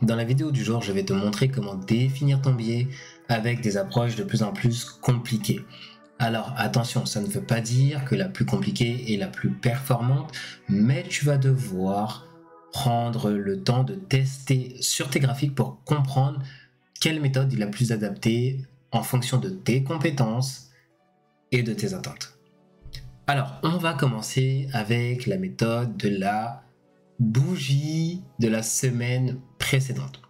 Dans la vidéo du jour, je vais te montrer comment définir ton billet avec des approches de plus en plus compliquées. Alors attention, ça ne veut pas dire que la plus compliquée est la plus performante, mais tu vas devoir prendre le temps de tester sur tes graphiques pour comprendre quelle méthode est la plus adaptée en fonction de tes compétences et de tes attentes. Alors, on va commencer avec la méthode de la bougie de la semaine précédente.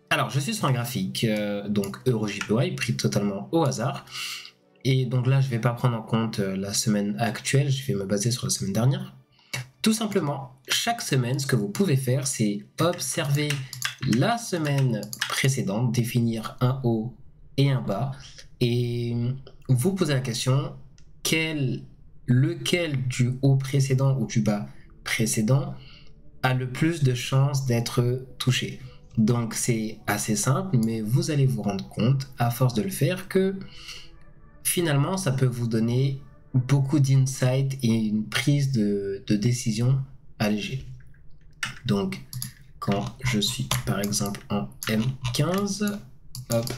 Alors, je suis sur un graphique, donc EuroJPY, pris totalement au hasard. Et donc là, je ne vais pas prendre en compte la semaine actuelle, je vais me baser sur la semaine dernière. Tout simplement, chaque semaine, ce que vous pouvez faire, c'est observer la semaine précédente, définir un haut et un bas, et vous poser la question, lequel du haut précédent ou du bas précédent a le plus de chances d'être touché. Donc c'est assez simple, mais vous allez vous rendre compte, à force de le faire, que finalement, ça peut vous donner beaucoup d'insight et une prise de décision allégée. Donc, quand je suis par exemple en M15, hop,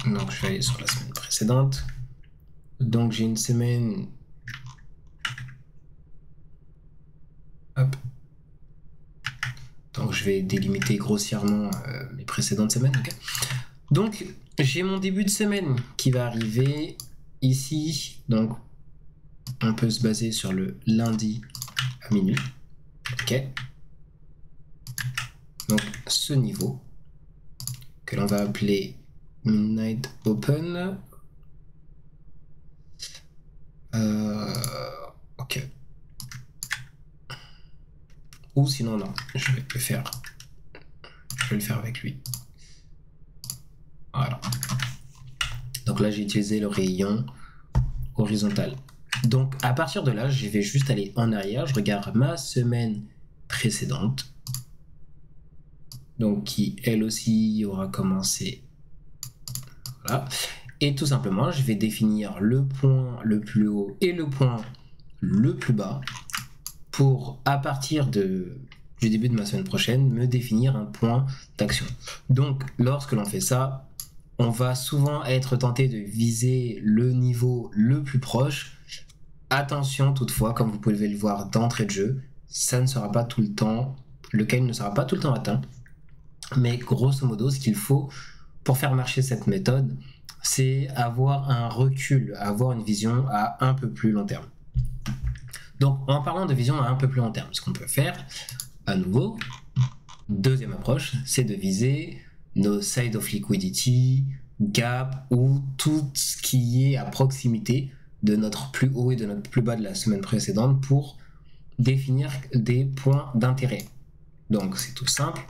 donc je vais aller sur la semaine précédente. Donc j'ai une semaine, hop, donc je vais délimiter grossièrement les précédentes semaines. Okay. Donc j'ai mon début de semaine qui va arriver ici, donc on peut se baser sur le lundi à minuit. Ok. Donc ce niveau que l'on va appeler Midnight Open. Ok. Ou sinon non, je vais le faire avec lui. Voilà. Donc là j'ai utilisé le rayon horizontal. Donc à partir de là, je vais juste aller en arrière, je regarde ma semaine précédente. Donc qui elle aussi aura commencé. Voilà. Et tout simplement, je vais définir le point le plus haut et le point le plus bas pour, à partir du début de ma semaine prochaine, me définir un point d'action. Donc lorsque l'on fait ça, on va souvent être tenté de viser le niveau le plus proche. Attention toutefois, comme vous pouvez le voir d'entrée de jeu, ça ne sera pas tout le temps, lequel ne sera pas tout le temps atteint. Mais grosso modo, ce qu'il faut pour faire marcher cette méthode, c'est avoir un recul, avoir une vision à un peu plus long terme. Donc en parlant de vision à un peu plus long terme, ce qu'on peut faire, à nouveau, deuxième approche, c'est de viser nos side of liquidity, gap ou tout ce qui est à proximité de notre plus haut et de notre plus bas de la semaine précédente pour définir des points d'intérêt. Donc c'est tout simple.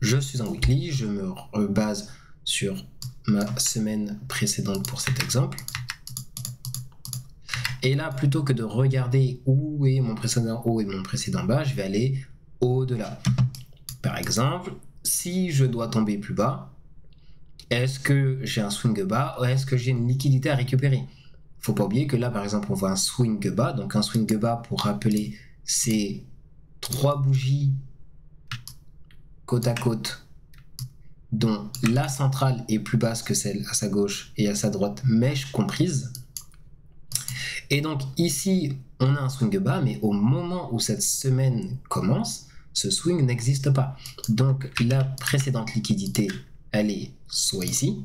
Je suis en weekly, je me base sur ma semaine précédente pour cet exemple. Et là, plutôt que de regarder où est mon précédent haut et mon précédent bas, je vais aller au-delà. Par exemple, si je dois tomber plus bas, est-ce que j'ai un swing bas ou est-ce que j'ai une liquidité à récupérer? Faut pas oublier que là, par exemple, on voit un swing bas. Donc un swing bas, pour rappeler, c'est 3 bougies côte à côte, dont la centrale est plus basse que celle à sa gauche et à sa droite, mèche comprise. Et donc ici, on a un swing bas, mais au moment où cette semaine commence, ce swing n'existe pas. Donc la précédente liquidité, elle est soit ici,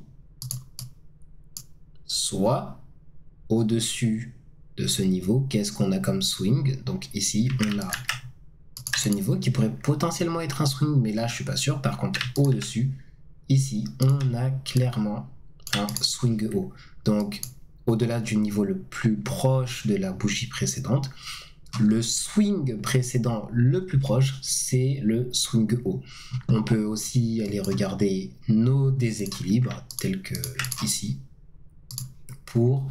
soit au-dessus de ce niveau. Qu'est-ce qu'on a comme swing? Donc ici, on a ce niveau qui pourrait potentiellement être un swing, mais là, je suis pas sûr. Par contre, au-dessus, ici, on a clairement un swing haut. Donc, au-delà du niveau le plus proche de la bougie précédente, le swing précédent le plus proche, c'est le swing haut. On peut aussi aller regarder nos déséquilibres, tels que ici, pour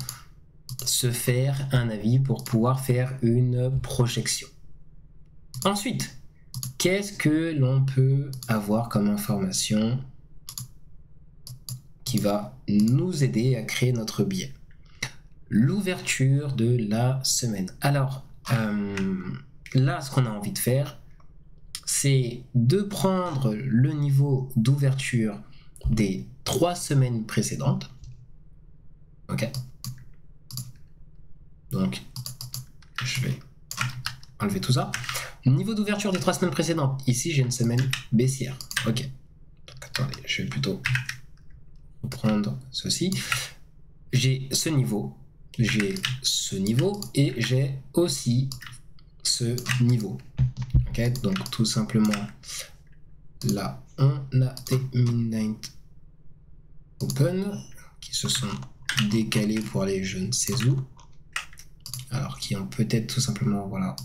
se faire un avis, pour pouvoir faire une projection. Ensuite, qu'est-ce que l'on peut avoir comme information qui va nous aider à créer notre billet? L'ouverture de la semaine. Alors, là, ce qu'on a envie de faire, c'est de prendre le niveau d'ouverture des 3 semaines précédentes. Ok. Donc, je vais enlever tout ça. Niveau d'ouverture des 3 semaines précédentes. Ici, j'ai une semaine baissière. Ok. Donc, attendez, je vais plutôt reprendre ceci. J'ai ce niveau. J'ai ce niveau. Et j'ai aussi ce niveau. Ok. Donc, tout simplement, là, on a des Midnight Open qui se sont décalés pour aller je ne sais où. Alors, qui ont peut-être tout simplement, voilà.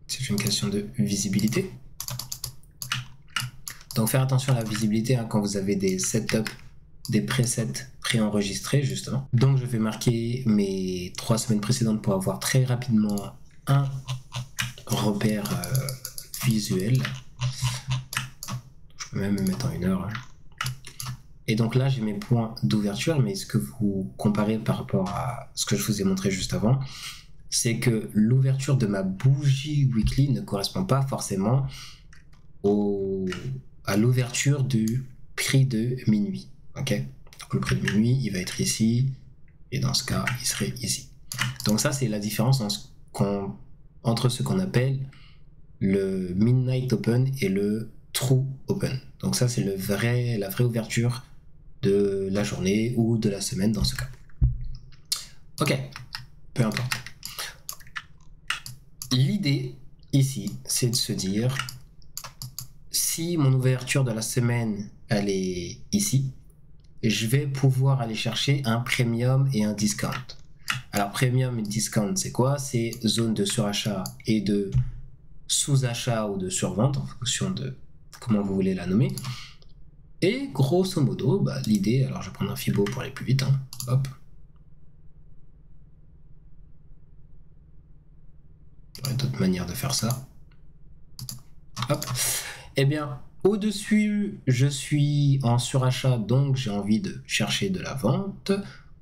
C'est une question de visibilité. Donc, faire attention à la visibilité hein, quand vous avez des setups, des presets préenregistrés, justement. Donc, je vais marquer mes 3 semaines précédentes pour avoir très rapidement un repère visuel. Je peux même me mettre en 1 heure. Hein. Et donc là, j'ai mes points d'ouverture, mais ce que vous comparez par rapport à ce que je vous ai montré juste avant, c'est que l'ouverture de ma bougie weekly ne correspond pas forcément à l'ouverture du prix de minuit. Ok. Donc le prix de minuit, il va être ici, et dans ce cas, il serait ici. Donc ça, c'est la différence entre ce qu'on appelle le Midnight Open et le True Open. Donc ça, c'est la vraie ouverture de la journée ou de la semaine dans ce cas. Ok, peu importe. L'idée ici, c'est de se dire, si mon ouverture de la semaine, elle est ici, je vais pouvoir aller chercher un premium et un discount. Alors, premium et discount, c'est quoi? C'est zone de surachat et de sous-achat ou de survente, en fonction de comment vous voulez la nommer. Et grosso modo, l'idée, alors je vais prendre un Fibo pour aller plus vite, hein. Hop. Il y aurait d'autres manières de faire ça. Hop. Eh bien, au-dessus, je suis en surachat, donc j'ai envie de chercher de la vente.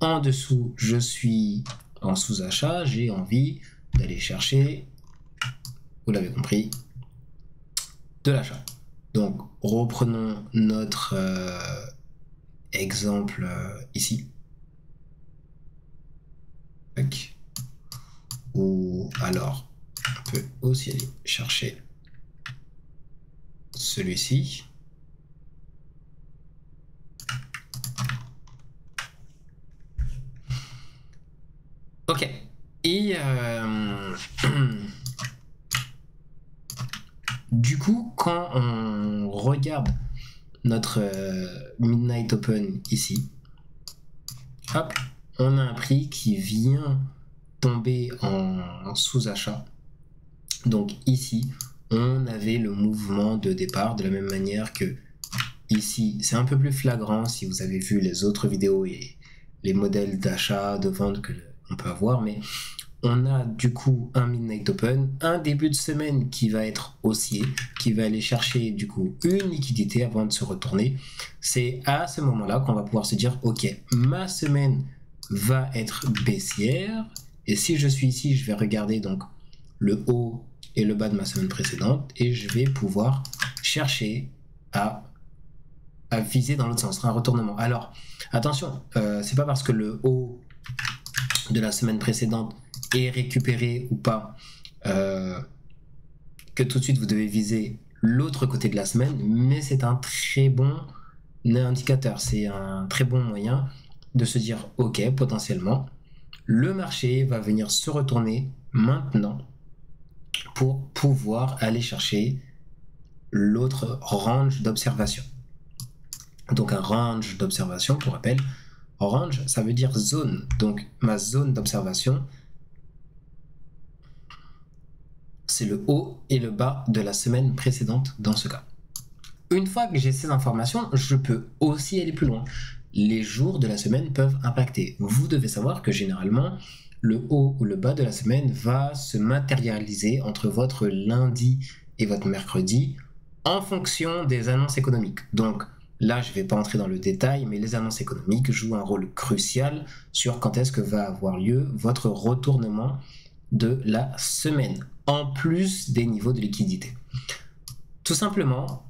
En dessous, je suis en sous-achat, j'ai envie d'aller chercher, vous l'avez compris, de l'achat. Donc, reprenons notre exemple ici. Tac. Ou alors, on peut aussi aller chercher celui-ci. Ok. Et du coup, quand on regarde notre Midnight Open ici, hop, on a un prix qui vient tomber en sous-achat. Donc ici, on avait le mouvement de départ de la même manière que ici. C'est un peu plus flagrant si vous avez vu les autres vidéos et les modèles d'achat, de vente que on peut avoir, mais on a du coup un Midnight Open, un début de semaine qui va être haussier, qui va aller chercher du coup une liquidité avant de se retourner. C'est à ce moment-là qu'on va pouvoir se dire, ok, ma semaine va être baissière, et si je suis ici, je vais regarder donc le haut et le bas de ma semaine précédente, et je vais pouvoir chercher à viser dans l'autre sens, un retournement. Alors, attention, c'est pas parce que le haut de la semaine précédente est récupéré ou pas que tout de suite vous devez viser l'autre côté de la semaine, mais c'est un très bon indicateur, c'est un très bon moyen de se dire, ok, potentiellement, le marché va venir se retourner maintenant pour pouvoir aller chercher l'autre range d'observation. Donc un range d'observation, pour rappel, range, ça veut dire zone. Donc ma zone d'observation, c'est le haut et le bas de la semaine précédente dans ce cas. Une fois que j'ai ces informations, je peux aussi aller plus loin. Les jours de la semaine peuvent impacter. Vous devez savoir que généralement, le haut ou le bas de la semaine va se matérialiser entre votre lundi et votre mercredi en fonction des annonces économiques. Donc, Là, je ne vais pas entrer dans le détail, mais les annonces économiques jouent un rôle crucial sur quand est-ce que va avoir lieu votre retournement de la semaine, en plus des niveaux de liquidité. Tout simplement,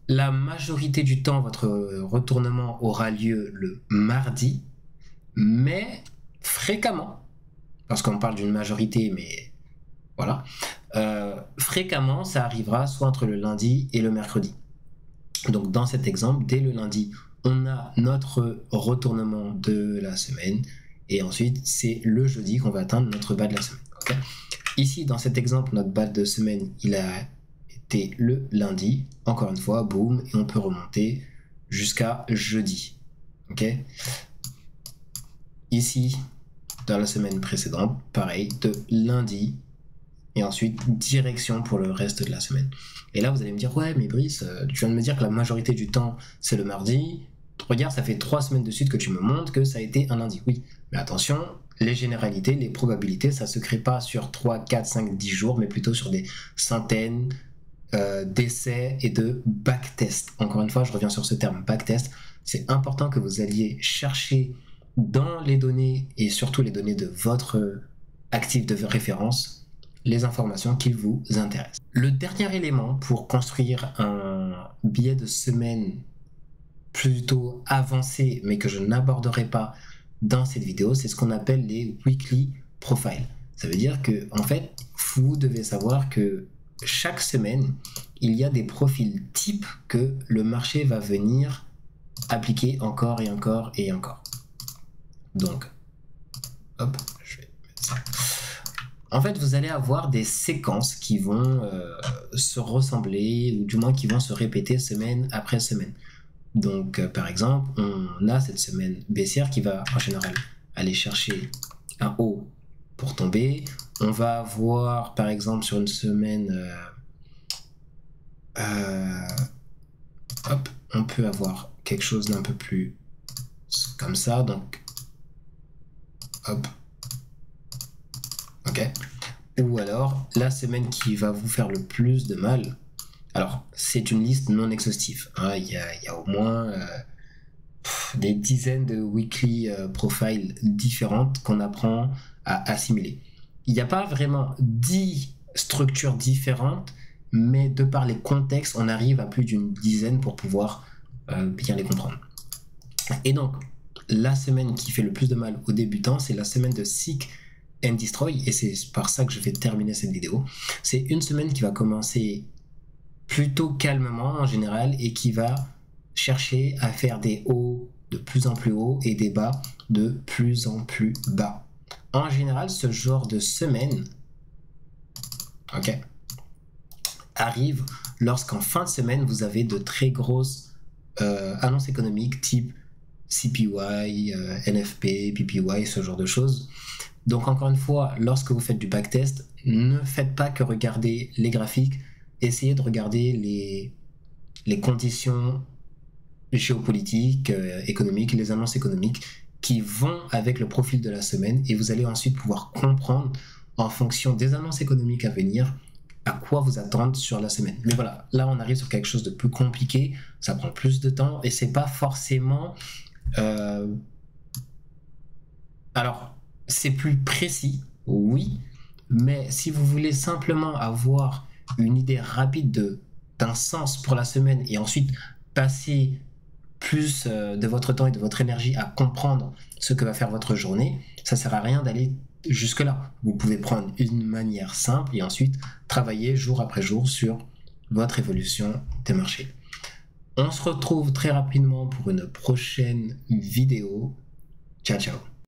la majorité du temps, votre retournement aura lieu le mardi, mais fréquemment, parce qu'on parle d'une majorité, mais voilà, fréquemment, ça arrivera soit entre le lundi et le mercredi. Donc dans cet exemple, dès le lundi, on a notre retournement de la semaine et ensuite c'est le jeudi qu'on va atteindre notre bas de la semaine. Okay. Ici, dans cet exemple, notre bas de semaine, il a été le lundi. Encore une fois, boum, et on peut remonter jusqu'à jeudi. Okay. Ici, dans la semaine précédente, pareil, de lundi et ensuite direction pour le reste de la semaine. Et là, vous allez me dire, ouais, mais Brice, tu viens de me dire que la majorité du temps, c'est le mardi. Regarde, ça fait 3 semaines de suite que tu me montres que ça a été un lundi. Oui, mais attention, les généralités, les probabilités, ça ne se crée pas sur 3, 4, 5, 10 jours, mais plutôt sur des centaines d'essais et de backtest. Encore une fois, je reviens sur ce terme backtest. C'est important que vous alliez chercher dans les données, et surtout les données de votre actif de référence, les informations qui vous intéressent. Le dernier élément pour construire un billet de semaine plutôt avancé, mais que je n'aborderai pas dans cette vidéo, c'est ce qu'on appelle les weekly profiles. Ça veut dire que, en fait, vous devez savoir que chaque semaine, il y a des profils types que le marché va venir appliquer encore et encore et encore. Donc, hop, je vais mettre ça. En fait, vous allez avoir des séquences qui vont se ressembler, ou du moins qui vont se répéter semaine après semaine. Donc, par exemple, on a cette semaine baissière qui va, en général, aller chercher un haut pour tomber. On va avoir, par exemple, sur une semaine... hop, on peut avoir quelque chose d'un peu plus comme ça. Donc, hop. Ok. Ou alors, la semaine qui va vous faire le plus de mal. Alors, c'est une liste non exhaustive. Hein. Il y a au moins des dizaines de weekly profiles différentes qu'on apprend à assimiler. Il n'y a pas vraiment 10 structures différentes, mais de par les contextes, on arrive à plus d'une dizaine pour pouvoir bien les comprendre. Et donc, la semaine qui fait le plus de mal aux débutants, c'est la semaine de Seek and Destroy, et c'est par ça que je vais terminer cette vidéo. C'est une semaine qui va commencer plutôt calmement en général et qui va chercher à faire des hauts de plus en plus hauts et des bas de plus en plus bas. En général, ce genre de semaine arrive lorsqu'en fin de semaine, vous avez de très grosses annonces économiques type CPY, NFP, PPY, ce genre de choses. Donc encore une fois, lorsque vous faites du backtest, ne faites pas que regarder les graphiques, essayez de regarder les conditions géopolitiques, économiques, les annonces économiques qui vont avec le profil de la semaine, et vous allez ensuite pouvoir comprendre en fonction des annonces économiques à venir à quoi vous attendre sur la semaine. Mais voilà, là on arrive sur quelque chose de plus compliqué, ça prend plus de temps et c'est pas forcément... Alors, c'est plus précis, oui, mais si vous voulez simplement avoir une idée rapide d'un sens pour la semaine et ensuite passer plus de votre temps et de votre énergie à comprendre ce que va faire votre journée, ça sert à rien d'aller jusque-là. Vous pouvez prendre une manière simple et ensuite travailler jour après jour sur votre évolution des marchés. On se retrouve très rapidement pour une prochaine vidéo. Ciao, ciao.